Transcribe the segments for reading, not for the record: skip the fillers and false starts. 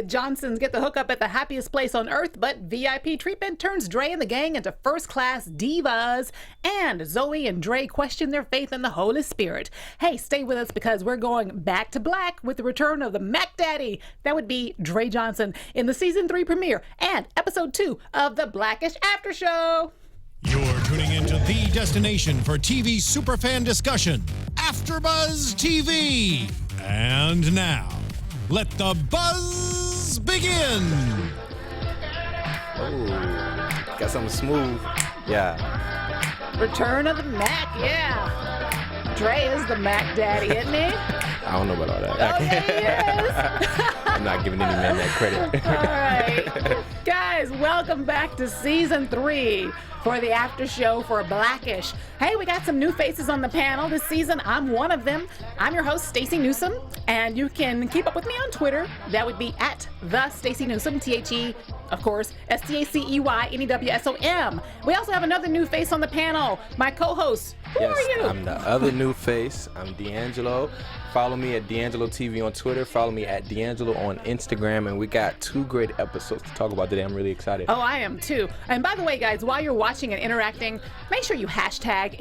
The Johnsons get the hookup at the happiest place on earth, but VIP treatment turns Dre and the gang into first-class divas. And Zoe and Dre question their faith in the Holy Spirit. Hey, stay with us because we're going back to black with the return of the Mac Daddy. That would be Dre Johnson in the season 3 premiere and episode 2 of the Blackish After Show. You're tuning into the destination for TV superfan discussion, AFTERBUZZ TV. And now, let the buzz begin. Oh, got something smooth. Yeah. Return of the Mac, yeah. Dre is the Mac Daddy, isn't he? I don't know about all that. Oh, yeah, he is. I'm not giving any man that credit. All right. Guys, welcome back to season 3 for the after show for Blackish. Hey, we got some new faces on the panel this season. I'm one of them. I'm your host, Stacey Newsome, and you can keep up with me on Twitter. That would be at the Stacey Newsome, THE, of course, STACEYNEWSOM. We also have another new face on the panel, my co-host. Who are you? I'm the other new face. I'm DeAnJilo. Follow me at DeAnJilo TV on Twitter. Follow me at DeAnJilo on Instagram. And we got 2 great episodes to talk about today. I'm really excited. Oh, I am too. And by the way, guys, while you're watching and interacting, make sure you hashtag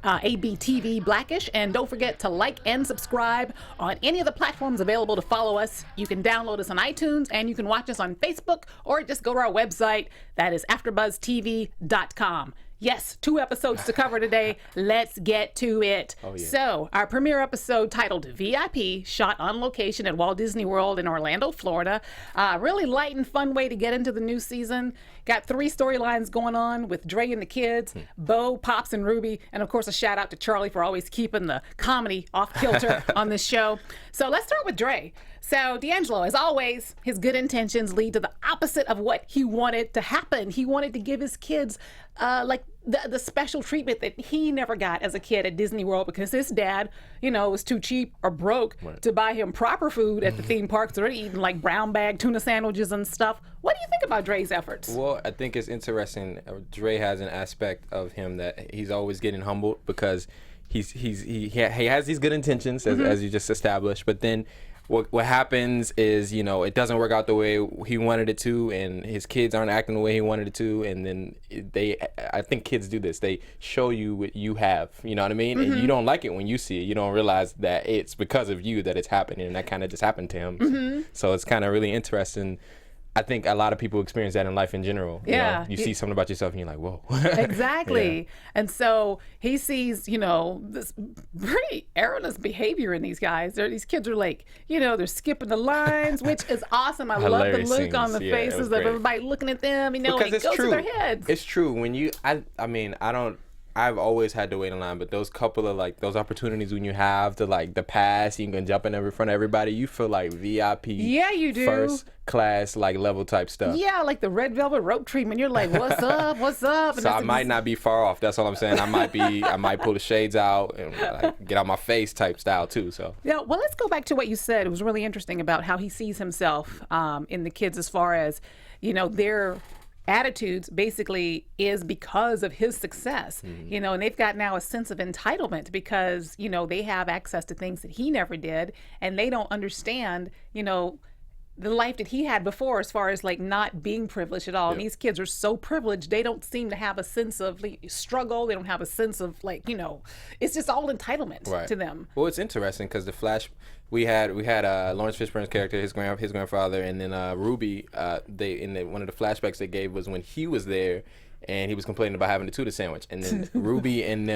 ABTV Blackish, and don't forget to like and subscribe on any of the platforms available to follow us. You can download us on iTunes, and you can watch us on Facebook, or just go to our website. That is AfterBuzzTV.com. Yes, 2 episodes to cover today. Let's get to it. Oh, yeah. So, our premiere episode titled VIP, shot on location at Walt Disney World in Orlando, Florida. Really light and fun way to get into the new season. Got 3 storylines going on with Dre and the kids, Bo, Pops, and Ruby. And, of course, a shout out to Charlie for always keeping the comedy off kilter on this show. So, let's start with Dre. So, DeAnJilo, as always, his good intentions lead to the opposite of what he wanted to happen. He wanted to give his kids like the special treatment that he never got as a kid at Disney World because his dad, was too cheap or broke to buy him proper food at the theme parks. They're eating like brown bag tuna sandwiches and stuff. What do you think about Dre's efforts? Well, I think it's interesting. Dre has an aspect of him that he's always getting humbled because he has these good intentions, as you just established, but then what happens is, it doesn't work out the way he wanted it to, and his kids aren't acting the way he wanted it to, and then I think kids do this. They show you what you have, you know what I mean? And you don't like it when you see it. You don't realize that it's because of you that it's happening, and that kind of just happened to him. So it's kind of really interesting. I think a lot of people experience that in life in general. Yeah. You see something about yourself and you're like, whoa. Exactly. Yeah. And so he sees, this pretty erroneous behavior in these guys. These kids are like, they're skipping the lines, which is awesome. I love the look on the faces of everybody looking at them, because and it goes to their heads. It's true. When I've always had to wait in line, but those couple of those opportunities when you have to the pass, you can jump in front of everybody, you feel like VIP. Yeah, you do. First class level type stuff. Yeah, like the red velvet rope treatment. You're like, what's up? What's up? And so I might not be far off. That's all I'm saying. I might pull the shades out and get out my face type style too. So yeah. Well, let's go back to what you said. It was really interesting about how he sees himself in the kids as far as their attitudes basically is because of his success, and they've got now a sense of entitlement because, they have access to things that he never did, and they don't understand, the life that he had before as far as not being privileged at all. And these kids are so privileged, they don't seem to have a sense of struggle. They don't have a sense of it's just all entitlement to them. Well, it's interesting because we had Lawrence Fishburne's character, his grandfather, and then Ruby. One of the flashbacks they gave was when he was there, and he was complaining about having the tuna sandwich, and then Ruby and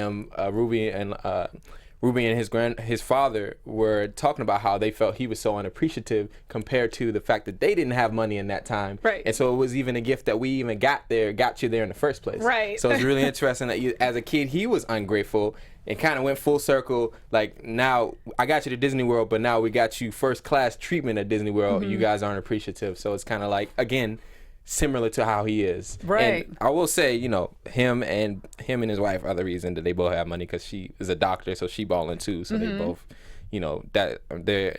his father were talking about how they felt he was so unappreciative compared to the fact that they didn't have money in that time. Right. And so it was even a gift that we even got you there in the first place. Right. So it's really interesting that as a kid, he was ungrateful and kind of went full circle. Now I got you to Disney World, but now we got you first class treatment at Disney World. You guys aren't appreciative. So it's kind of again, similar to how he is. Right. And I will say, him and his wife are the reason that they both have money because she is a doctor, so she balling too. So they both, that they're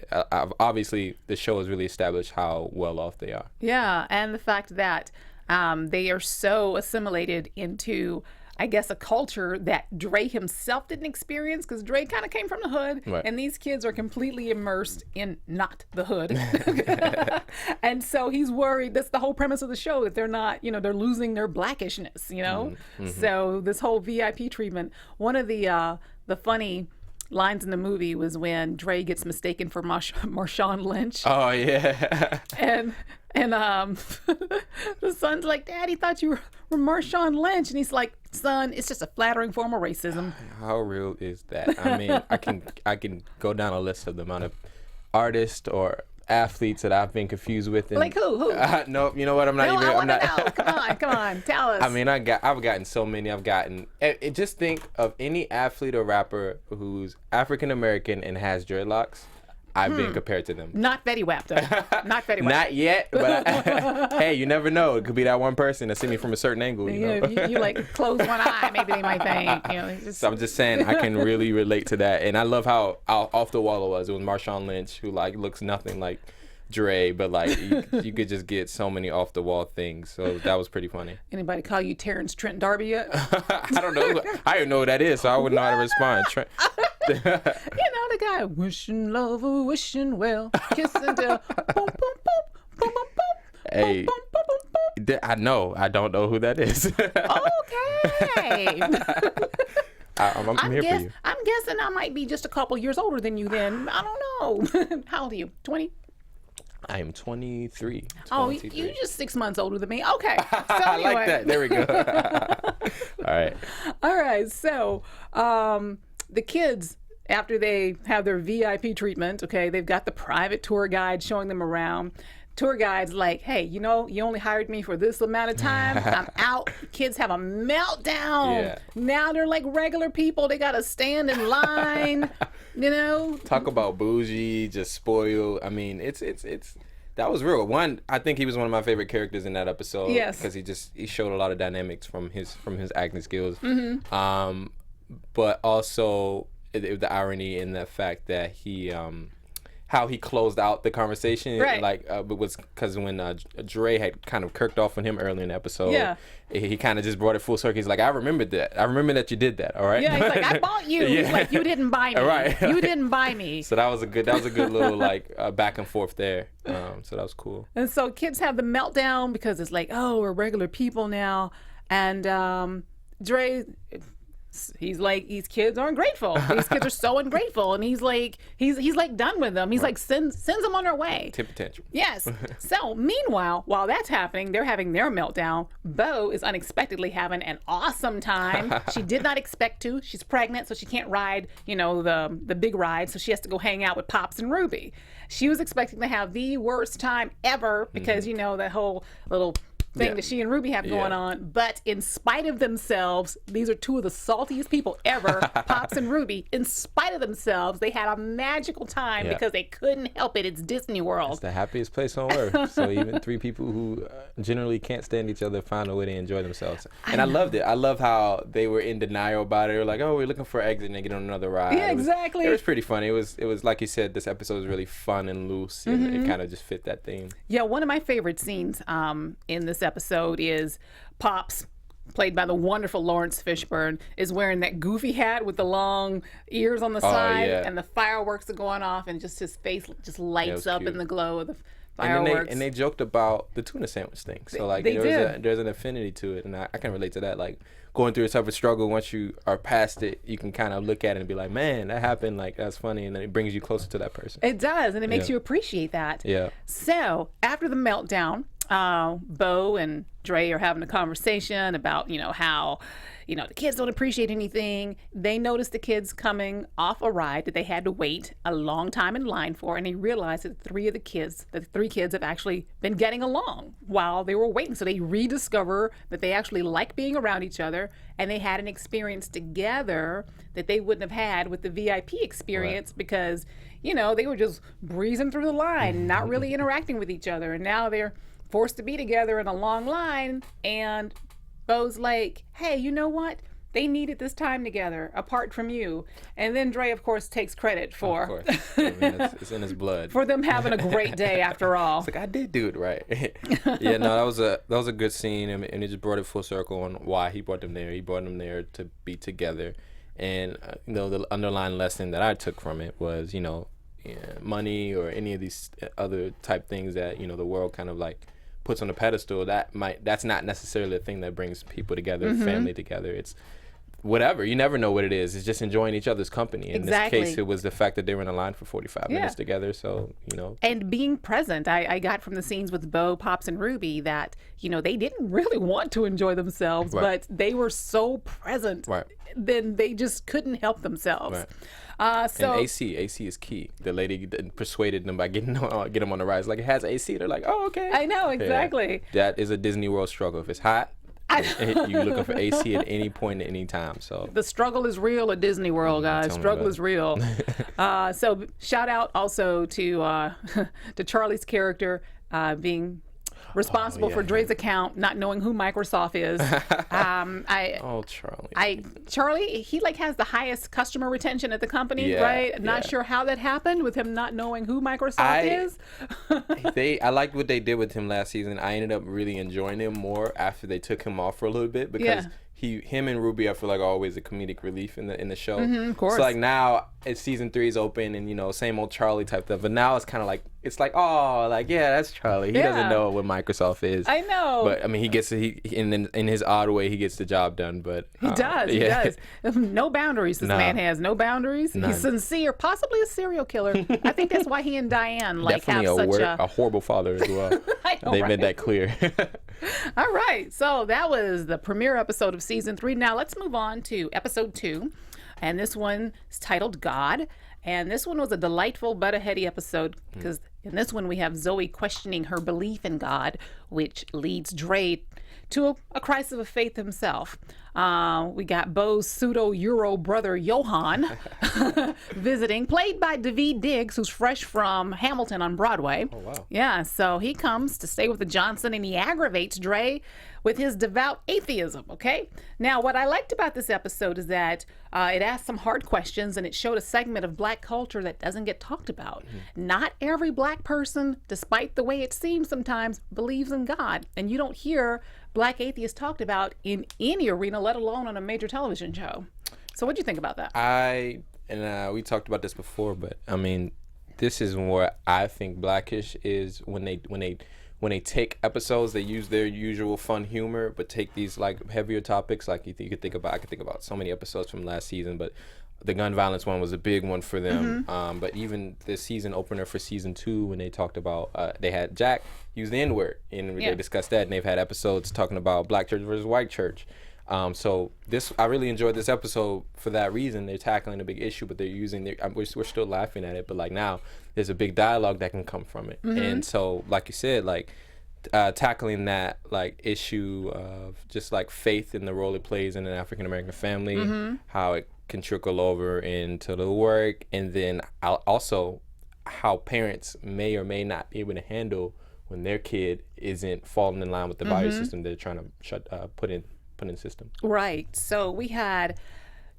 obviously the show has really established how well off they are. Yeah, and the fact that they are so assimilated into I guess, a culture that Dre himself didn't experience, because Dre kind of came from the hood, Right. and these kids are completely immersed in not the hood. And so he's worried. That's the whole premise of the show, that they're not, they're losing their blackishness, So this whole VIP treatment, one of the funny lines in the movie was when Dre gets mistaken for Marshawn Lynch. Oh yeah. And the son's like, Dad, he thought you were Marshawn Lynch. And he's like, son, it's just a flattering form of racism. How real is that? I mean, I can go down a list of the amount of artists or athletes that I've been confused with. And, Like who? No, you know what? I'm not No, even. I I'm want to not. know. Come on, tell us. I mean, I've gotten so many. I've gotten. Just think of any athlete or rapper who's African American and has dreadlocks. I've been compared to them. Not Fetty Wap, though. Not Fetty Wap. Not yet, but hey, you never know. It could be that one person that see me from a certain angle. You know? If you like close one eye, maybe they might think. So I'm just saying I can really relate to that, and I love how off the wall it was. It was Marshawn Lynch, who like looks nothing like Dre, but like you could just get so many off the wall things. So that was pretty funny. Anybody call you Terrence Trent D'Arby yet? I don't know. I don't know who that is, so I wouldn't know how to respond. The guy wishing love, wishing well, kissing till boom, boom, boom, boom, boom, boom. Hey, Boom, boom, boom, boom, boom. I know. I don't know who that is. Okay. I'm here for you. I'm guessing I might be just a couple years older than you then. I don't know. How old are you? 20? I am 23. Oh, 23. you're just 6 months older than me. Okay. So I anyway. like that. There we go. All right. All right. So the kids, after they have their VIP treatment, okay, they've got the private tour guide showing them around. Tour guide's like, hey, you only hired me for this amount of time. I'm out. Kids have a meltdown. Yeah. Now they're like regular people. They got to stand in line, Talk about bougie, just spoiled. I mean, it's that was real. I think he was one of my favorite characters in that episode. Yes. Because he showed a lot of dynamics from his acting skills. Mm-hmm. But also the irony in the fact that he how he closed out the conversation, Right. like it was because when Dre had kind of kirked off on him early in the episode, Yeah. he kind of just brought it full circle. He's like, I remember that you did that. All right. Yeah, he's like, I bought you. Yeah. He's like, you didn't buy me. Right. You didn't buy me. So that was a good little like back and forth there. So that was cool. And so kids have the meltdown because it's like, oh, we're regular people now. And Dre, he's like, these kids are ungrateful. These kids are so ungrateful. And he's like done with them. He's like, sends them on their way. Temper tantrum. Yes. So meanwhile, while that's happening, they're having their meltdown. Bo is unexpectedly having an awesome time. She did not expect to. She's pregnant, so she can't ride, the big ride. So she has to go hang out with Pops and Ruby. She was expecting to have the worst time ever because, that whole little thing that she and Ruby have going on. But in spite of themselves, these are two of the saltiest people ever, Pops and Ruby. In spite of themselves, they had a magical time because they couldn't help it. It's Disney World. It's the happiest place on earth. So even three people who generally can't stand each other find a way to enjoy themselves. And I loved it. I love how they were in denial about it. They were like, oh, we're looking for an exit and they get on another ride. Yeah, exactly. It was pretty funny. It was like you said, this episode was really fun and loose, and it kind of just fit that theme. Yeah, one of my favorite scenes in this episode is Pops, played by the wonderful Lawrence Fishburne, is wearing that goofy hat with the long ears on the side, and the fireworks are going off, and just his face just lights up cute. in the glow of the fireworks. And they joked about the tuna sandwich thing. So like there's an affinity to it, and I can relate to that. Like going through a type of struggle, once you are past it, you can kind of look at it and be like, man, that happened. Like that's funny, and then it brings you closer to that person. It does, and it makes you appreciate that. Yeah. So after the meltdown, Bo and Dre are having a conversation about, how, the kids don't appreciate anything. They notice the kids coming off a ride that they had to wait a long time in line for, and they realized that the three kids have actually been getting along while they were waiting. So they rediscover that they actually like being around each other, and they had an experience together that they wouldn't have had with the VIP experience because, they were just breezing through the line, not really interacting with each other, and now they're forced to be together in a long line, and Bo's like, hey, you know what? they needed this time together apart from you. And then Dre, of course, takes credit for Of course. I mean, it's in his blood. for them having a great day after all. It's like, I did do it right. Yeah, no, that was a good scene, and it just brought it full circle on why he brought them there. He brought them there to be together. And, the underlying lesson that I took from it was, money or any of these other type things that, the world kind of like puts on a pedestal, that's not necessarily a thing that brings people together, family together. It's whatever. You never know what it is. It's just enjoying each other's company. In this case, it was the fact that they were in a line for 45 minutes together. So, And being present. I got from the scenes with Bo, Pops, and Ruby that, they didn't really want to enjoy themselves, but they were so present. Right. Then they just couldn't help themselves. And AC is key. The lady persuaded them by getting them on the rise. Like, it has AC. They're like, oh, okay. I know, exactly. Yeah. That is a Disney World struggle. If it's hot, you're looking for AC at any point at any time. So the struggle is real at Disney World, guys. Struggle is real. So shout out also to Charlie's character being responsible for Dre's account, not knowing who Microsoft is. Charlie, he has the highest customer retention at the company, right? Not sure how that happened with him not knowing who Microsoft is. I liked what they did with him last season. I ended up really enjoying him more after they took him off for a little bit because him and Ruby, I feel like, are always a comedic relief in the show. Of course. So now it's season 3 is open and same old Charlie type stuff. But now it's kind of like that's Charlie. He doesn't know what Microsoft is. I know. But I mean, in his odd way, he gets the job done. But he does. He does. No boundaries. This man has no boundaries. None. He's sincere, possibly a serial killer. I think that's why he and Diane definitely have a horrible father as well. I know, They made that clear. All right. So that was the premiere episode of season 3. Now let's move on to episode 2. And this one is titled God. And this one was a delightful but a heady episode because in this one we have Zoe questioning her belief in God, which leads Dre to a crisis of faith himself. We got Bo's pseudo-Euro brother Johan visiting, played by Daveed Diggs, who's fresh from Hamilton on Broadway. Oh, wow. Yeah, so he comes to stay with the Johnson and he aggravates Dre with his devout atheism, okay? Now, what I liked about this episode is that it asked some hard questions and it showed a segment of Black culture that doesn't get talked about. Not every Black person, despite the way it seems sometimes, believes in God. And you don't hear Black atheists talked about in any arena, let alone on a major television show. So what do you think about that? We talked about this before, but I mean, this is where I think Blackish is when they take episodes, they use their usual fun humor, but take these like heavier topics. Like I could think about so many episodes from last season, but the gun violence one was a big one for them. But even the season opener for season 2, when they talked about, they had Jack use the N-word, and they discussed that, and they've had episodes talking about Black church versus white church. So I really enjoyed this episode for that reason. They're tackling a big issue, but they're using we're still laughing at it, but like now there's a big dialogue that can come from it. And so, like you said, like tackling that like issue of just like faith in the role it plays in an African American family, how it can trickle over into the work, and then also how parents may or may not be able to handle when their kid isn't falling in line with the value system they're trying to put in system. Right. So we had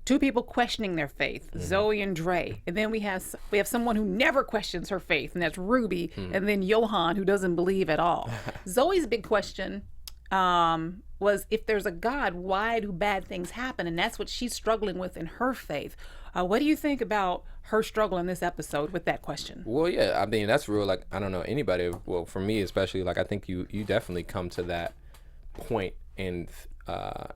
2 people questioning their faith, Zoe and Dre, and then we have someone who never questions her faith, and that's Ruby, and then Johan, who doesn't believe at all. Zoe's big question was, if there's a God, why do bad things happen? And that's what she's struggling with in her faith. What do you think about her struggle in this episode with that question? Well, yeah, I mean, that's real. Like, I don't know anybody. Well, for me especially, like, I think you definitely come to that point in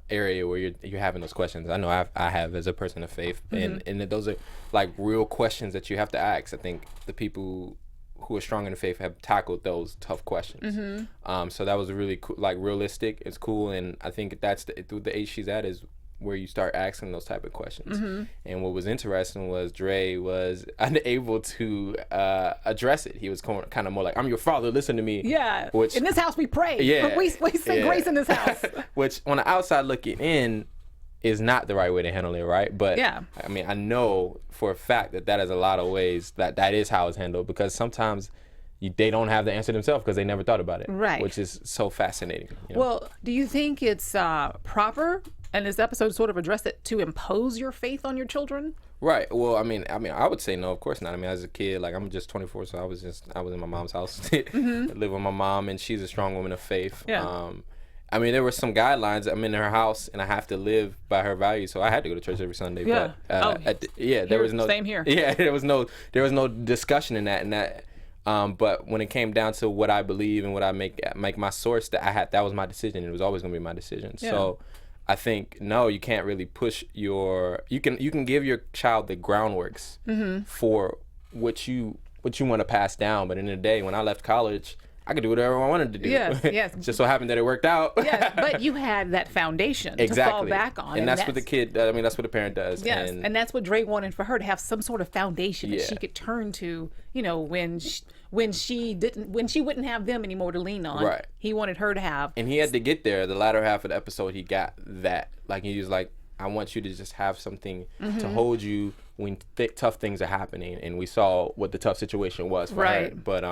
area where you're having those questions. I know I have as a person of faith, and those are like real questions that you have to ask. I think the people who are strong in the faith have tackled those tough questions. So that was really cool, like realistic. It's cool, and I think that's the age she's at is where you start asking those type of questions. And what was interesting was Dre was unable to address it. He was kind of more like, "I'm your father, listen to me." Yeah. Which, in this house we pray. Yeah. We say grace in this house. Which on the outside looking in is not the right way to handle it, right? But yeah. I mean, I know for a fact that is a lot of ways that is how it's handled, because sometimes they don't have the answer themselves because they never thought about it. Right. Which is so fascinating. Well, do you think it's proper And this episode sort of addressed it to impose your faith on your children. Right. Well, I mean, I would say no, of course not. I mean, as a kid, like I'm just 24, so I was in my mom's house. I live with my mom, and she's a strong woman of faith. Yeah. I mean, there were some guidelines. I'm in her house, and I have to live by her values, so I had to go to church every Sunday. Yeah. But there was no same here. Yeah, there was no discussion in that. But when it came down to what I believe and what I make my source, that was my decision. It was always going to be my decision. Yeah. So I think no, you can't really push you can give your child the groundworks for what you want to pass down. But in the day, when I left college, I could do whatever I wanted to do. Yes. Just so happened that it worked out. Yes, but you had that foundation to fall back on. And that's what the kid, I mean, that's what a parent does. Yes, and that's what Dre wanted for her, to have some sort of foundation that she could turn to, you know, when she wouldn't have them anymore to lean on. Right. He wanted her to have. And he had to get there. The latter half of the episode, he got that. Like, he was like, I want you to just have something to hold you when tough things are happening. And we saw what the tough situation was for her. But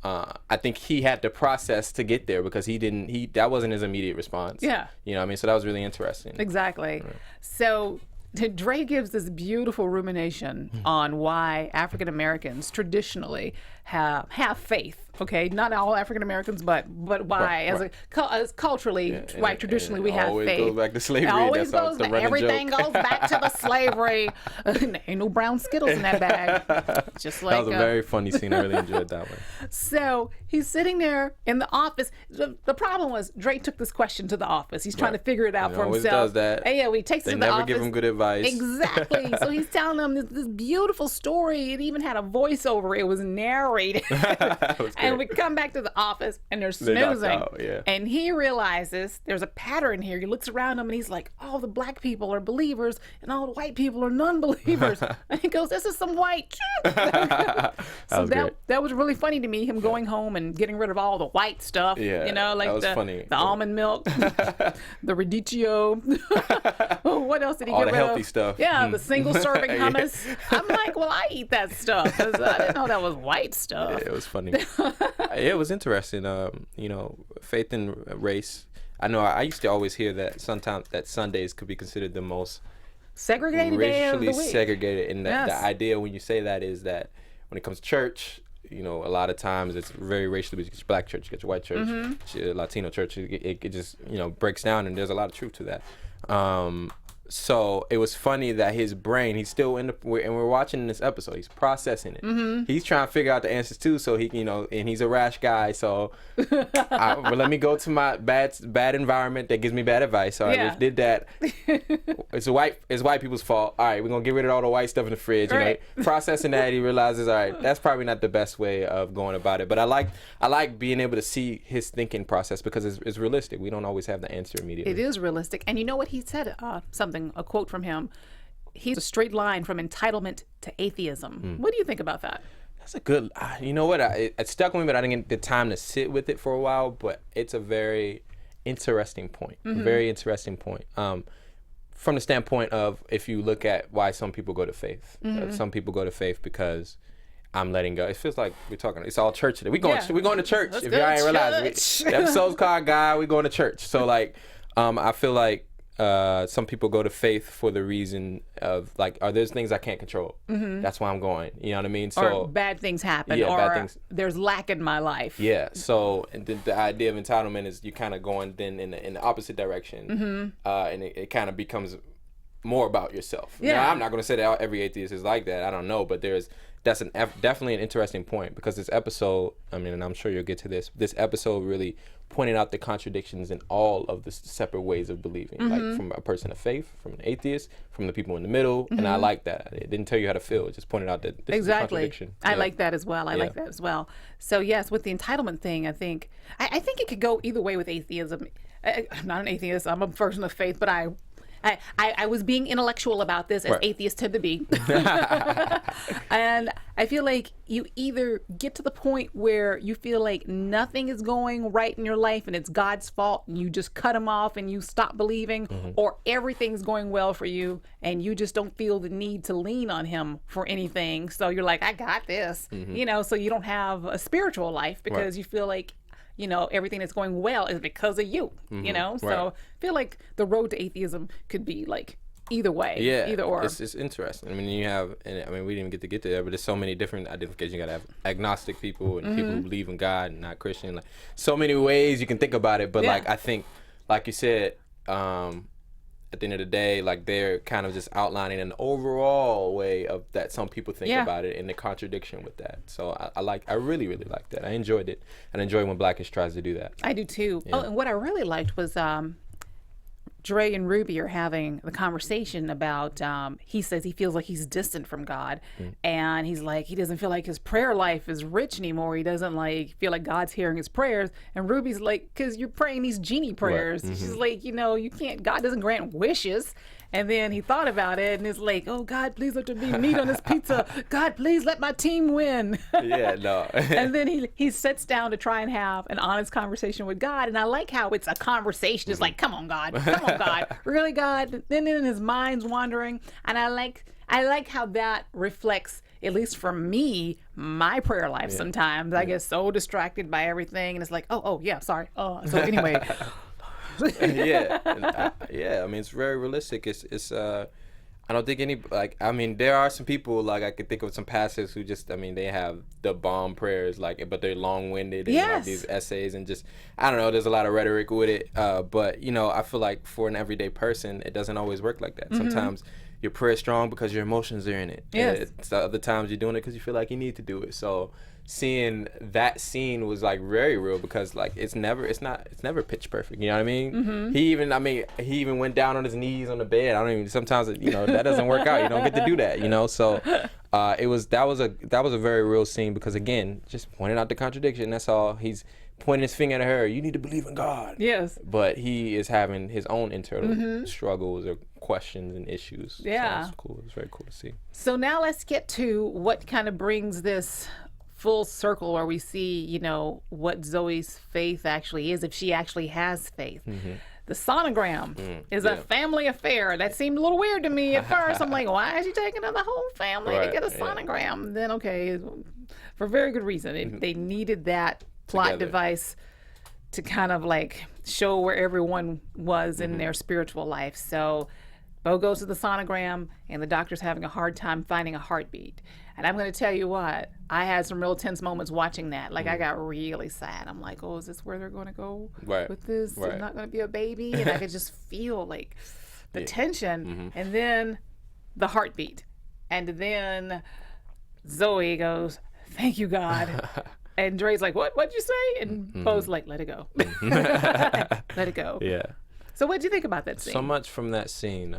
I think he had to process to get there, because that wasn't his immediate response. Yeah. You know what I mean? So that was really interesting. Exactly. Right. So Dre gives this beautiful rumination on why African Americans traditionally have faith. Okay, not all African Americans, but why, as culturally, white traditionally, we have faith. It always goes back to slavery. It always goes back. Everything joke. goes back to the slavery. Ain't no brown Skittles in that bag. Just like that was a very funny scene. I really enjoyed that one. So he's sitting there in the office. The problem was Dre took this question to the office. He's trying to figure it out for always himself. Does that. And he takes it to the office. They never give him good advice. Exactly. So he's telling them this beautiful story. It even had a voiceover. It was narrated. And we come back to the office, and they're snoozing. And he realizes there's a pattern here. He looks around him, and he's like, all the black people are believers, and all the white people are non-believers. And he goes, this is some white truth. So that was really funny to me, him going home and getting rid of all the white stuff. Yeah, you know, like funny. The almond milk, the radicchio. What else did he all get rid of? All the healthy stuff. Yeah, the single-serving hummus. I'm like, well, I eat that stuff, because I didn't know that was white stuff. Yeah, it was funny. It was interesting. You know, faith and race. I know I used to always hear that sometimes that Sundays could be considered the most segregated day of the week. Segregated, and the idea when you say that is that when it comes to church, you know, a lot of times it's very racially. You get your black church, you get your white church, your Latino church. It just, you know, breaks down, and there's a lot of truth to that. So it was funny that his brain, he's still and we're watching this episode, he's processing it. He's trying to figure out the answers too, so he can, you know, and he's a rash guy, so well, let me go to my bad environment that gives me bad advice. All right, we did that. It's white people's fault. All right, we're gonna get rid of all the white stuff in the fridge. Right. You know, processing that, he realizes, all right, that's probably not the best way of going about it. But I like being able to see his thinking process, because it's realistic. We don't always have the answer immediately. It is realistic, and you know what he said? A quote from him. He's a straight line from entitlement to atheism. What do you think about that? That's a good, you know what, it stuck with me, but I didn't get the time to sit with it for a while. But it's a very interesting point. Very interesting point. From the standpoint of, if you look at why some people go to faith. Some people go to faith because I'm letting go. It feels like we're talking, it's all church today. We're going to church. Let's if go y'all ain't to realize it. The episode's called God, we're going to church. So like, I feel like some people go to faith for the reason of like, there's things I can't control. That's why I'm going. You know what I mean? So, or bad things happen, or bad things. There's lack in my life. Yeah. So and the idea of entitlement is you kind of going then in the opposite direction, and it kind of becomes more about yourself. Yeah. Now, I'm not going to say that every atheist is like that. I don't know, but that's definitely an interesting point, because this episode, I mean, and I'm sure you'll get to this episode really pointed out the contradictions in all of the separate ways of believing, like from a person of faith, from an atheist, from the people in the middle, and I like that. It didn't tell you how to feel. It just pointed out that this is a contradiction. I like that as well. I like that as well. So yes, with the entitlement thing, I think it could go either way with atheism. I'm not an atheist. I'm a person of faith, but I was being intellectual about this, as atheists tend to be. And I feel like you either get to the point where you feel like nothing is going right in your life and it's God's fault, and you just cut him off and you stop believing, or everything's going well for you and you just don't feel the need to lean on him for anything. So you're like, I got this, you know, so you don't have a spiritual life because you feel like you know, everything that's going well is because of you, you know? So right. I feel like the road to atheism could be like either way, Yeah, either or. It's interesting. I mean, you have, and I mean, we didn't even get to there, but there's so many different identifications. You got to have agnostic people and people who believe in God and not Christian. Like, so many ways you can think about it. But like, I think, like you said, at the end of the day, like they're kind of just outlining an overall way of that some people think about it and the contradiction with that. So I really, really like that. I enjoyed it. And I enjoy when Blackish tries to do that. I do too. Yeah. Oh, and what I really liked was Dre and Ruby are having the conversation about, he says he feels like he's distant from God. And he's like, he doesn't feel like his prayer life is rich anymore. He doesn't like feel like God's hearing his prayers. And Ruby's like, because you're praying these genie prayers. Right. She's like, you know, you can't, God doesn't grant wishes. And then he thought about it and is like, oh, God, please let there be meat on this pizza. God, please let my team win. Yeah, no. And then he sits down to try and have an honest conversation with God. And I like how it's a conversation. It's like, come on, God. Come on, God. Really, God? Then his mind's wandering. And I like how that reflects, at least for me, my prayer life sometimes. I get so distracted by everything. And it's like, oh, yeah, sorry. So anyway. Yeah, I mean, it's very realistic. It's I don't think any, like, I mean, there are some people, like, I could think of some pastors who just, I mean, they have the bomb prayers, like, but they're long-winded and like these essays and just, I don't know, there's a lot of rhetoric with it. But, you know, I feel like for an everyday person, it doesn't always work like that. Sometimes your prayer is strong because your emotions are in it. Yes. And other times you're doing it because you feel like you need to do it. So seeing that scene was like very real because like it's never pitch perfect, you know what I mean? He even went down on his knees on the bed. I don't even, sometimes, you know, that doesn't work out. You don't get to do that, you know? So that was a very real scene because, again, just pointing out the contradiction. That's all. He's pointing his finger at her. You need to believe in God. Yes. But he is having his own internal struggles or questions and issues. Yeah. So it's cool. It's very cool to see. So now let's get to what kind of brings this full circle where we see, you know, what Zoe's faith actually is, if she actually has faith. The sonogram is a family affair. That seemed a little weird to me at first. I'm like, why is she taking the whole family to get a sonogram? Then, okay, for very good reason. They needed that plot device to kind of like show where everyone was in their spiritual life. So Bo goes to the sonogram and the doctor's having a hard time finding a heartbeat. And I'm going to tell you what, I had some real tense moments watching that. Like, I got really sad. I'm like, oh, is this where they're going to go with this? There's not going to be a baby? And I could just feel, like, the tension. And then the heartbeat. And then Zoe goes, thank you, God. And Dre's like, what'd you say? And Bo's like, let it go. Let it go. Yeah. So what'd you think about that scene? So much from that scene.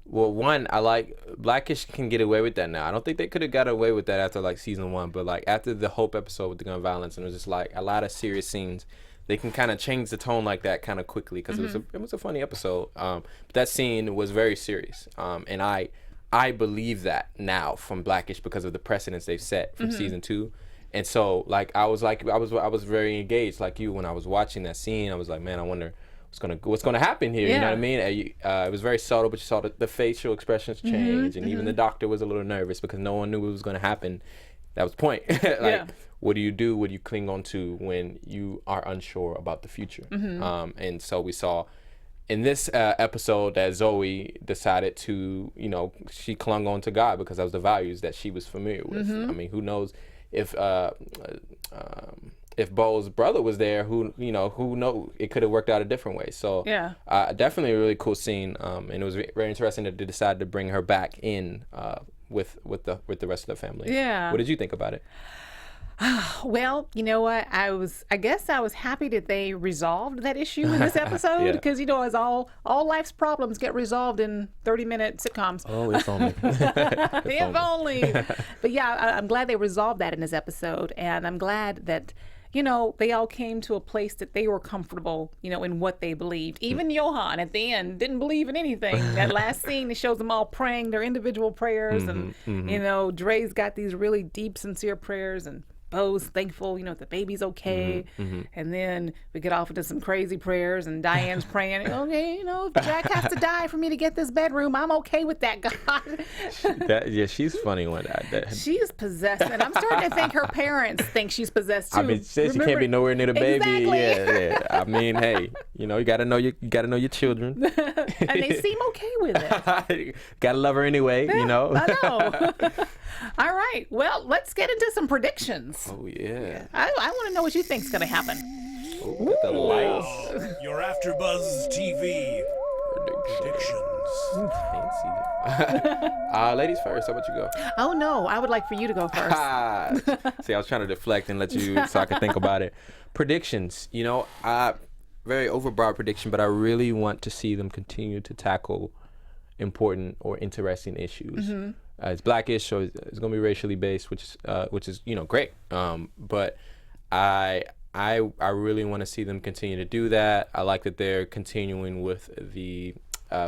Well, one, I like Blackish can get away with that now. I don't think they could have got away with that after like season 1, but like after the Hope episode with the gun violence, and it was just like a lot of serious scenes. They can kind of change the tone like that kind of quickly because it was a funny episode. But that scene was very serious, and I believe that now from Blackish because of the precedents they've set from season 2. And so like I was very engaged like you when I was watching that scene. I was like, man, I wonder what's gonna happen here. You know what I mean? It was very subtle, but you saw the facial expressions change, and even the doctor was a little nervous because no one knew what was gonna happen. That was the point. What do you do? What do you cling on to when you are unsure about the future? And so we saw in this episode that Zoe decided to, you know, she clung on to God because that was the values that she was familiar with. I mean, who knows if Bo's brother was there, who knows, it could have worked out a different way. So definitely a really cool scene, and it was very interesting that they decided to bring her back in with the rest of the family. What did you think about it? Well, you know what? I guess I was happy that they resolved that issue in this episode because, you know, as all life's problems get resolved in 30-minute sitcoms. Oh, if only. If only. But yeah, I'm glad they resolved that in this episode, and I'm glad that, you know, they all came to a place that they were comfortable, you know, in what they believed. Even Johan at the end didn't believe in anything. That last scene, it shows them all praying their individual prayers, and you know, Dre's got these really deep, sincere prayers, and Bo's thankful, the baby's okay. And then we get off into some crazy prayers, and Diane's praying, okay, if Jack has to die for me to get this bedroom, I'm okay with that, God. She's funny one. She is possessed, and I'm starting to think her parents think she's possessed too. I mean, she can't be nowhere near the baby. Exactly. Yeah. I mean, hey, you gotta know your children. And they seem okay with it. Gotta love her anyway, I know. All right. Well, let's get into some predictions. Oh yeah. I want to know what you think's gonna happen. Oh, got the lights. Your AfterBuzz TV predictions. Ladies first. How about you go? Oh no, I would like for you to go first. See, I was trying to deflect and let you so I could think about it. Predictions. Very overbroad prediction, but I really want to see them continue to tackle important or interesting issues. It's blackish, so it's going to be racially based, which is great. But I really want to see them continue to do that. I like that they're continuing with the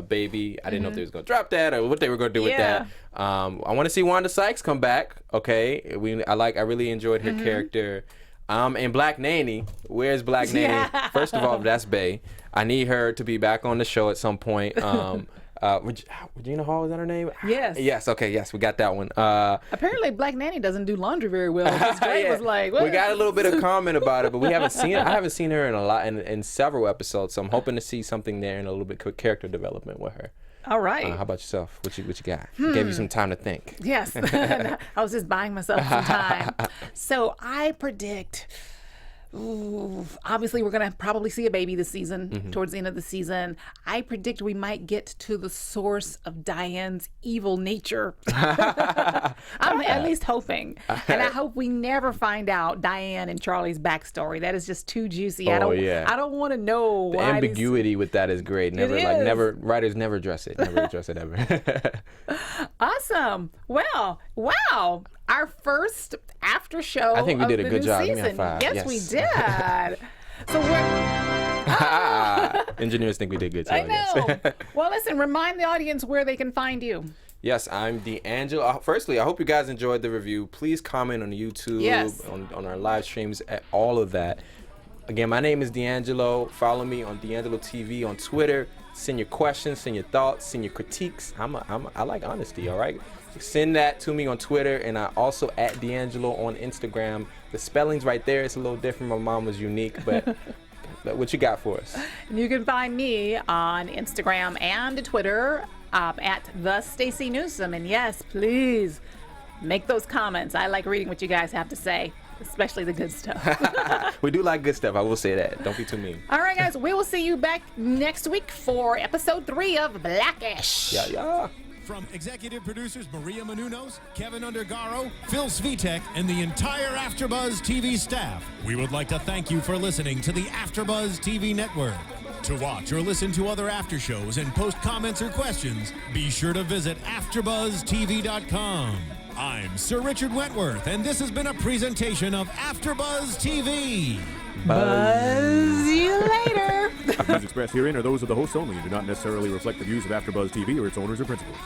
baby. I didn't know if they was going to drop that or what they were going to do with that. I want to see Wanda Sykes come back. Okay, I really enjoyed her character. And Black Nanny, where's Black Nanny? First of all, that's Bae. I need her to be back on the show at some point. Regina Hall, is that her name? Yes. Yes. Okay. Yes, we got that one. Apparently, Black Nanny doesn't do laundry very well. Because Dre was like, what? We got a little bit of comment about it, but we haven't seen. I haven't seen her in several episodes, so I'm hoping to see something there and a little bit of character development with her. All right. How about yourself? What you got? Gave you some time to think. Yes. I was just buying myself some time. So I predict. Obviously, we're going to probably see a baby this season, towards the end of the season. I predict we might get to the source of Diane's evil nature. I'm at least hoping. And I hope we never find out Diane and Charlie's backstory. That is just too juicy. I don't want to know the why ambiguity with that is great. Writers never address it. Never address it ever. Awesome. Well, wow. Our first after show. I think we did a good job. Season. Give me a 5. Yes, we did. So we're engineers think we did good too. I know. Guess. Well, listen, remind the audience where they can find you. Yes, I'm DeAnJilo. Firstly, I hope you guys enjoyed the review. Please comment on YouTube, on our live streams, at all of that. Again, my name is DeAnJilo. Follow me on DeAnJilo TV on Twitter. Send your questions, send your thoughts, send your critiques. I like honesty, all right? Send that to me on Twitter, and I also at DeAnJilo on Instagram. The spelling's right there. It's a little different. My mom was unique, but what you got for us? You can find me on Instagram and Twitter at the Stacey Newsome. And yes, please make those comments. I like reading what you guys have to say, especially the good stuff. We do like good stuff. I will say that. Don't be too mean. All right, guys. We will see you back next week for episode 3 of Blackish. Yeah. From executive producers Maria Menounos, Kevin Undergaro, Phil Svitek, and the entire AfterBuzz TV staff, we would like to thank you for listening to the AfterBuzz TV network. To watch or listen to other after shows and post comments or questions, be sure to visit AfterBuzzTV.com. I'm Sir Richard Wentworth, and this has been a presentation of AfterBuzz TV. Buzz you later. The views expressed herein are those of the hosts only and do not necessarily reflect the views of AfterBuzz TV or its owners or principals.